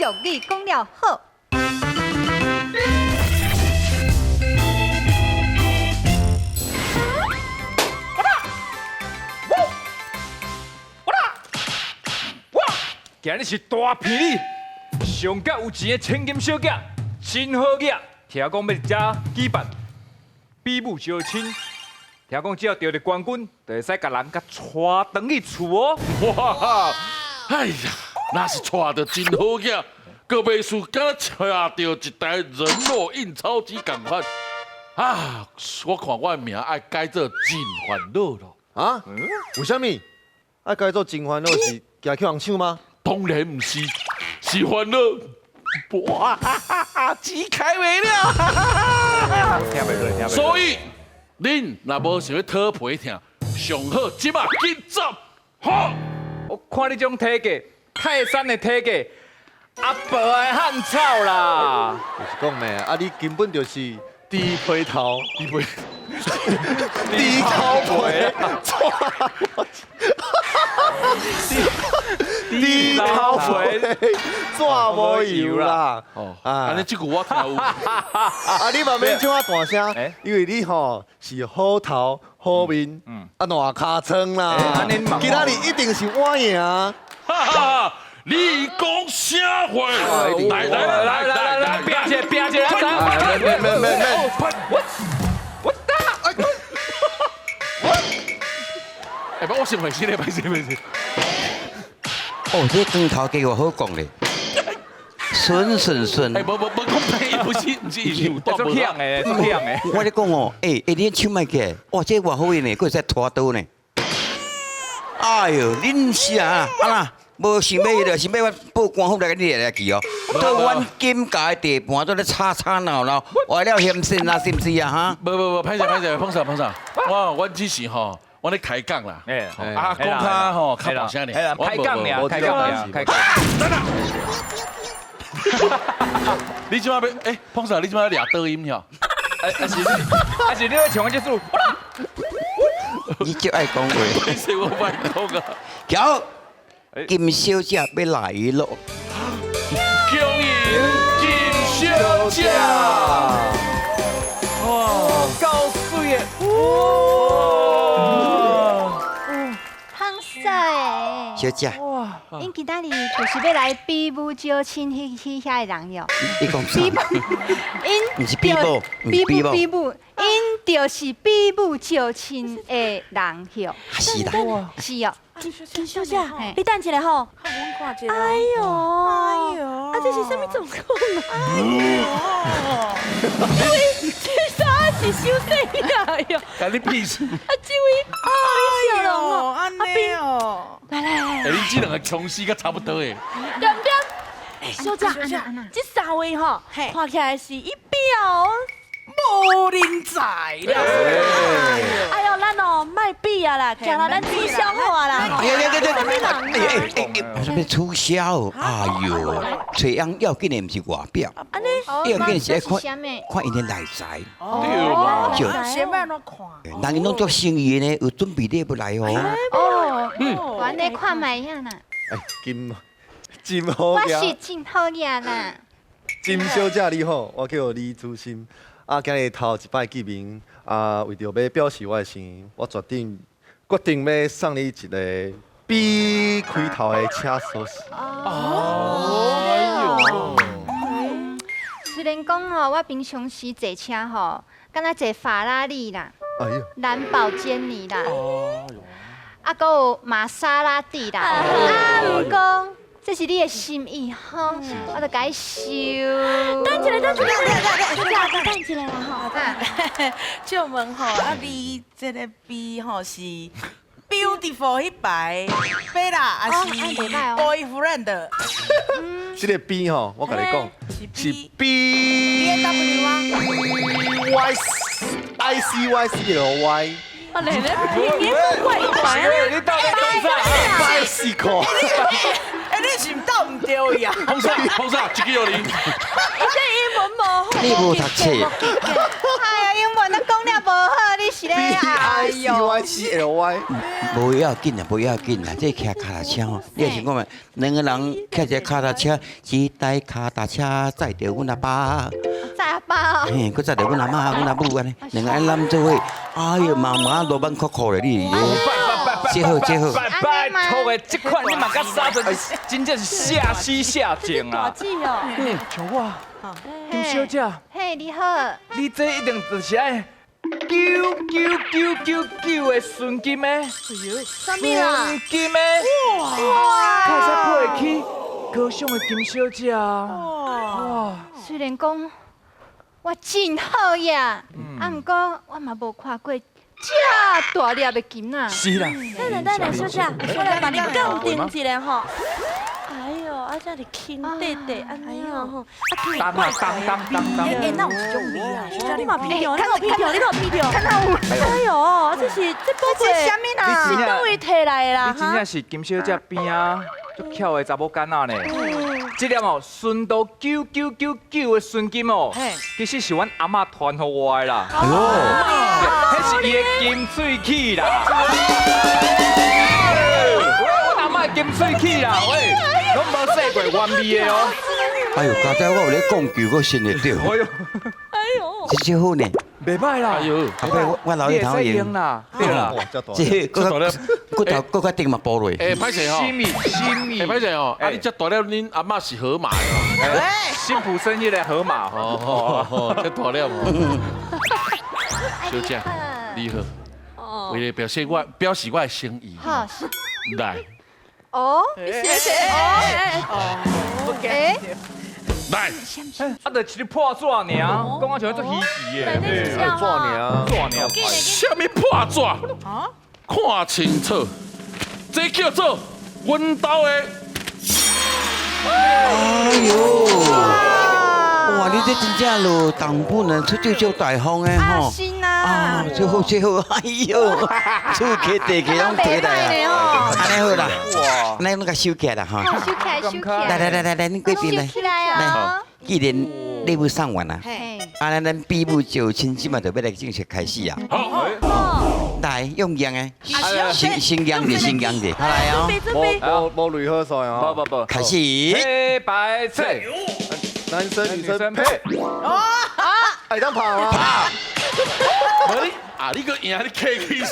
俗语讲了好。今日是大霹雳，上甲有钱的千金小姐，真好囝。听讲要遮举办比武招亲，听讲只要得到冠军，就会使甲人甲带回去厝哦。哇！哎呀，那是娶到真好囝，个袂输敢若娶到一台人肉印钞机共款。啊，我看我的名爱改做真烦恼咯。啊？为什么？爱改做真烦恼是惊去人抢吗？当然不是，是烦恼。哇，钱开没了。听袂落，听袂落。所以，恁若无想要讨皮疼，上好即马紧走。好，我看你这种体格，泰山的体格，阿伯的汉草啦。就是讲咩啊？你根本就是低皮头，低皮，低头皮，低头皮，怎无油啦？哦，安尼即句我听有。啊，你慢慢唱啊大声，因为你吼是好头好面，啊烂尻川啦，其他你一定是我赢。哈哈，你讲啥话？来，拼起，拼起，我打！哎，不，我先回先来，先。哦，这光头给我好讲嘞，顺。哎，无讲屁，不是有大足强的，足强的。我咧讲哦，你手麦起，哇，这偌好用呢，佫会使拖刀呢。哎呦，恁是啊啦，无想要就想要我报官府来你来去哦，到阮金家地盘都咧吵闹，为了嫌身啊，是不是啊哈？无，歹势，碰啥？我只是吼。我咧开讲啦，啊，讲较吼较大声点，开讲呀，开讲。等等，你即马要碰啥？你即马要掠倒音哟？是你要唱我这首？你就爱讲话，是我歹讲啊。瞧，金小姐要来咯！恭迎金小姐！哇，够水的！小姐，因今仔日就是要来比武招亲迄遐的人哟。你讲啥？因不是比武，比武，因就是比武招亲的人哟。是啦，是哦。金小姐，你等一下吼。哎呦，啊，这是什么状况啊？这啥是小细呀哟？干你屁事！啊，这位，哎呦，安尼哦。哎，你这两个穷死个差不多诶。点点，小姐，这三位吼，看起来是一表无人才啦！哎呦，咱哦，卖比啊啦，行啦，咱取消好啊啦。哎，什么促销？哎呦，找人要紧的不是外表，安尼，要紧是看因的内在。就先要怎看？人拢做生意呢，有准备你要来哦。我来看卖一下啦。哎，真好我是呀！真好呀啦。金小姐你好，我叫李主心。啊，今日头一摆见面，啊，为着要表示我的诚意，我决定要送你一个比开头的车锁匙。虽然讲吼，我平常时坐车吼，敢若坐法拉利啦、哎呦，兰博基尼啦，啊，还有玛莎拉蒂啦，啊，毋过这是你的心意吼，我就甲你收。等一下，小姐，等一下啦吼。就问吼，啊，你这个比吼是 beautiful 迄排买啦，还是 boyfriend？这个 B 吼，我甲你讲，是 BMW 啊 Y C Y C L Y。啊，你怪怪啊！你到底讲啥？bicycle。哎，你是毋斗毋对呀？碰啥？160。这英文无好。你无读册。哎呀，英文都讲了无好，你你是咧 BICYCLY，无要紧啦，无要紧啦，这骑脚踏车吼，你也想讲嘛，两个人骑一个脚踏车，一台脚踏车载着阮阿爸，在阿爸。嘿，佮载着阮阿妈、阮阿母安尼，两个人揽做伙，哎哟，妈妈落班哭哭咧你。这好这好。拜托的，这款你嘛甲三十，真正是下死下贱啊！记哦。像我，金小姐，嘿，你好。你这一定就是爱99999的纯金的，什么啦？纯金的，才会配得起高尚的金小姐啊！哇！虽然讲我真好呀，啊，毋过我嘛无看过这大粒的金啊。是啦。等下，小姐，我来帮你鉴定一下吼。哎呦，啊，这里轻弟弟，安尼哦吼，当，那有一种味啊，小姐你嘛鼻条，你嘛鼻条，看到有。哎呦，这是这宝贝什么啦？是倒位摕来的啦？你真正是金小姐边啊，足巧的查某囡仔呢。这粒哦，纯度9999的纯金哦，其实是阮阿嬷传给我的啦。哎呦，迄是伊的金喙齿啦。阮阿嬷的金喙齿啦，喂，拢无洗过原味的哦。哎呦，刚才我有咧讲句，我信得到，哎呦，这真好呢。袂歹啦。哎呦，后摆我老爷头用用，啦，对啦。哇，这大。这骨头骨较顶嘛剥落。哎，歹势吼，新米，哎，歹势哦，啊，你这大了，恁阿嬷是河马的辛普森迄个河马哦，哦，这大了哦。小姐，你好，为了表示我的心意，好，来哦，谢谢。哎，来，啊，就一个破纸尔，讲我像做稀奇的，做呢？纸尔。什么破纸？看清楚，这叫做阮兜的。哎呦，哇，你这真正咯，当本人出招就大方的吼。是啊，呐。最好最好，哎呦，厝起地起拢起来啊，安尼好啦，安尼拢甲收起来啦哈。收起来，收起来。来，恁贵宾来，收起来啊。既然礼物送完啦，嘿。啊，咱比武就亲即嘛就要来正式开始啊。好，来，用样的，先样的，好来哦，无雷好帅啊！不，开始。黑白菜，男生女生配。哎，当跑啊！你啊，你个赢你客气啥？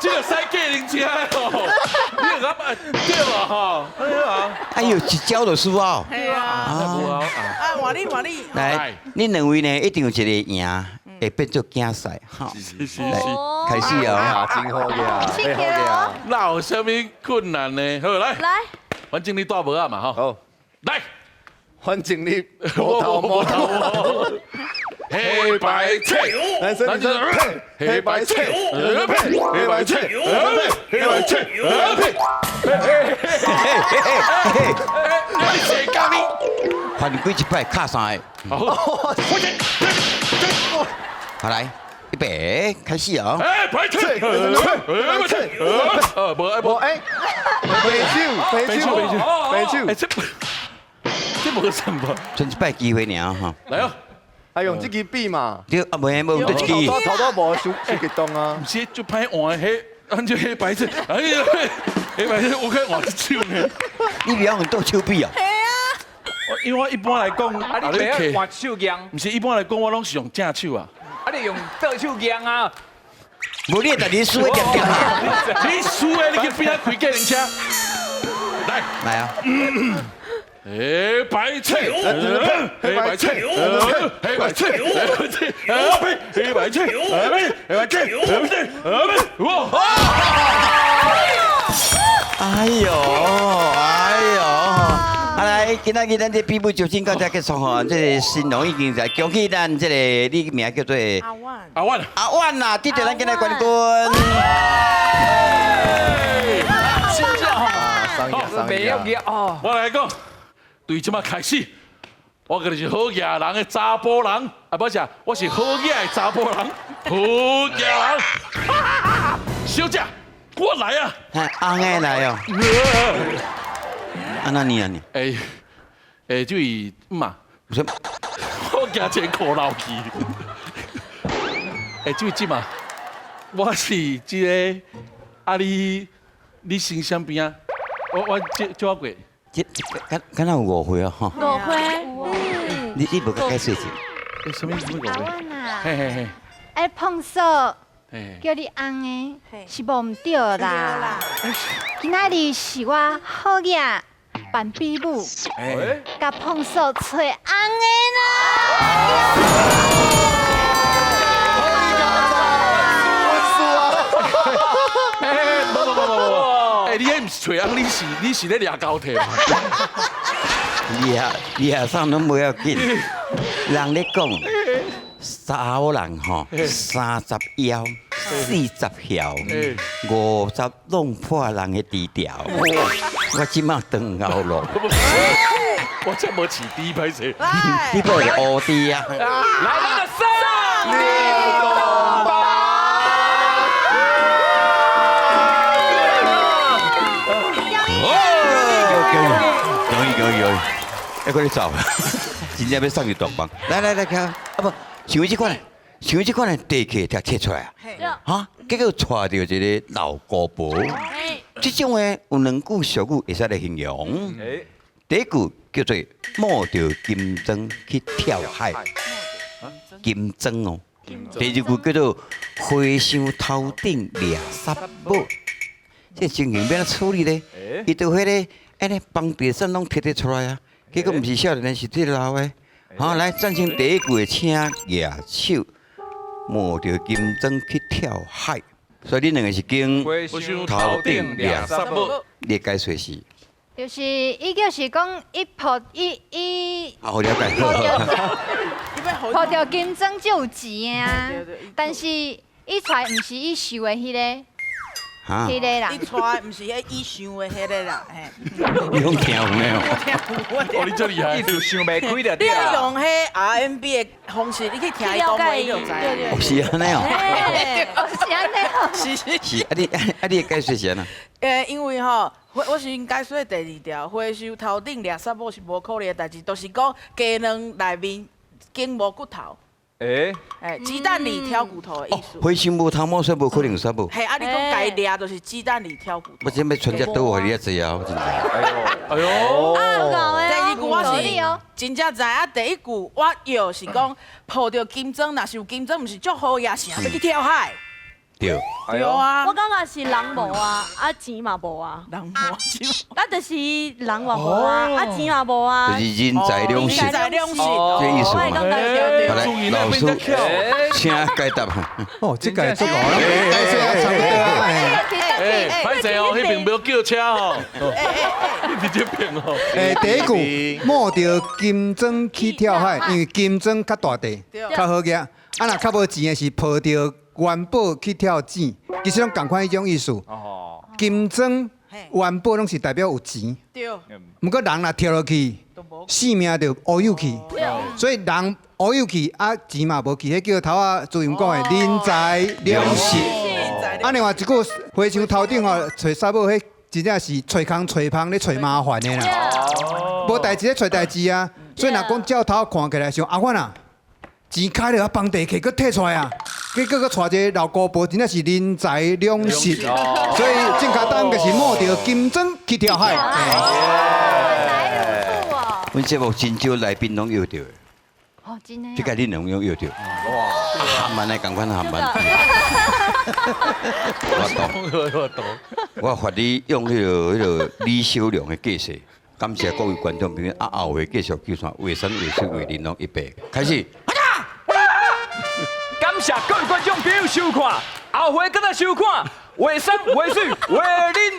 这个使假人家哦，你个对吧哈？哎呀，哎呦，一招就输哦。对啊。啊，换你。来，恁两位呢一定有一个赢，会变做竞赛，哈。是。来，开始哦。啊，真好个，谢谢哦。那有啥物困难呢？好来，反正你带无啊嘛哈。好，来，反正你无头无头。黑白菜，男生女生配，黑白菜，配，黑白菜，配，黑白菜，配。你谁讲你？反正几一摆卡三个。好来，预备，开始哦。哎，白菜，无哎，白手，这无什么。剩一摆机会尔哈。来哦，还用这支笔嘛？对，啊无这支。头都无收激动啊！唔是就歹换黑，按照黑白菜，哎呀，黑白菜我看换手呢。你不要用倒手笔哦。因为我一般来讲，啊，你不要换手样，唔是一般来讲，我拢是用正手啊。啊，你用倒手样啊？无你但你输一点点啊。你输的，你去边仔开假人车？来啊。黑白菜，黑白菜，黑白菜，黑白菜，哇！哎呦，好来，今仔日咱这比武就真到这结束吼，这个新郎已经在恭喜咱这个你名叫做阿万啦，得到咱今日冠军。真正哦，我来讲，对即马开始，我就是好野人的查甫人，啊不是，我是好野的查甫人，好野人。小姐，我来啊！阿爱来哦。那你啊你？就是嘛，什么？我惊真苦老气。这位姐嘛，我是这个啊你身上边啊，我叫过。这敢若有误会啊吼。误会。你无甲解释者。什么意思？误阿会？阮啊，嘿嘿嘿。哎，碰手嘿。叫你红的，是无唔对啦。今仔日是我好嘢扮比武，甲碰手找红的啦。哎，你迄唔是找翁，你是咧掠高铁嘛？掠啥拢无要紧，人咧讲，查某人吼，30夭，40晓，50弄破人的低调。我即马长后路，我真无饲猪歹势。你不是乌猪啊？来那个胜利公吧！有，还搁你走，真正要送你大棒。来，看，啊不，像这款的地契才摕出来啊，哈，结果带到一个老姑婆，这种的有两句俗语会使来形容。第一句叫做摸着金针去跳海，金针哦。第二句叫做花香头顶掠杀宝，这情形要怎处理呢？伊就迄个。安尼帮地产拢摕得出来啊！结果毋是少年人，是这老的。好，来暂停第一句，请举手，摸着金针去跳海。所以你两个是经头顶掠杀宝，你解说是？就是伊就是讲一抱一。好了解。抱着金针就有钱啊！但是伊出来毋是伊收的迄个。迄个啦，你带唔是迄伊想的迄个啦，嘿。你讲听有没有？哦，你这厉害，意思想袂开就你对啦。用迄 RMB 的方式，你去听伊讲话，你就知。哦，是安尼哦。是安尼哦。是，你的解说是安怎？因为吼，我先解说第2条，花收头顶掠杀宝是无可能的代志，就是讲鸡卵内面经无骨头。鸡蛋里挑骨头的意思。花心无头毛，所以无可能杀宝。嘿，啊，你讲家掠就是鸡蛋里挑骨头。我真要存只刀互你啊知啊，我真哎呦，第2句我是真正知啊，第1句我要是讲抱着金针，若是有金针，毋是足好呀，啥要去跳海？对。对啊。我感觉是人无啊，啊钱嘛无啊。人无钱。啊，就是人嘛无啊，啊钱嘛无啊。就是人财两失。人财两失。这意思嘛。好来，老师，请解答。哦，这个做好了，差不多。歹势哦，迄边没有叫车哦。你直接骗哦。第一句摸着金针去跳海，因为金针较大地，较好个。啊，若较无钱的是抱着元宝去跳井，其实拢共款迄种意思。金针、元宝拢是代表有钱。对。毋过人若跳落去，性命就乌有去。所以人乌有去，啊钱嘛无去，迄叫头仔主任讲的人财两失。啊，另外一句花箱头顶吼，找沙某，迄真正是找空找芳咧找麻烦的啦。无代志咧找代志啊，所以若讲照头看起来像阿款啊。钱开了，帮地契搁摕出来啊！结果搁带一个老姑婆，真正是人财两失，所以正确答案就是摸着金针去跳海。阮节目真少来宾拢摇着的，哦，真的。这个恁拢摇着。哇！含慢来共款含慢。我懂。我罚你用迄个李小龙的解释。感谢各位观众朋友，后回继续计算卫生卫生为恁拢100，开始。感谢各位观众朋友收看，后回再来收看卫生卫水为恁。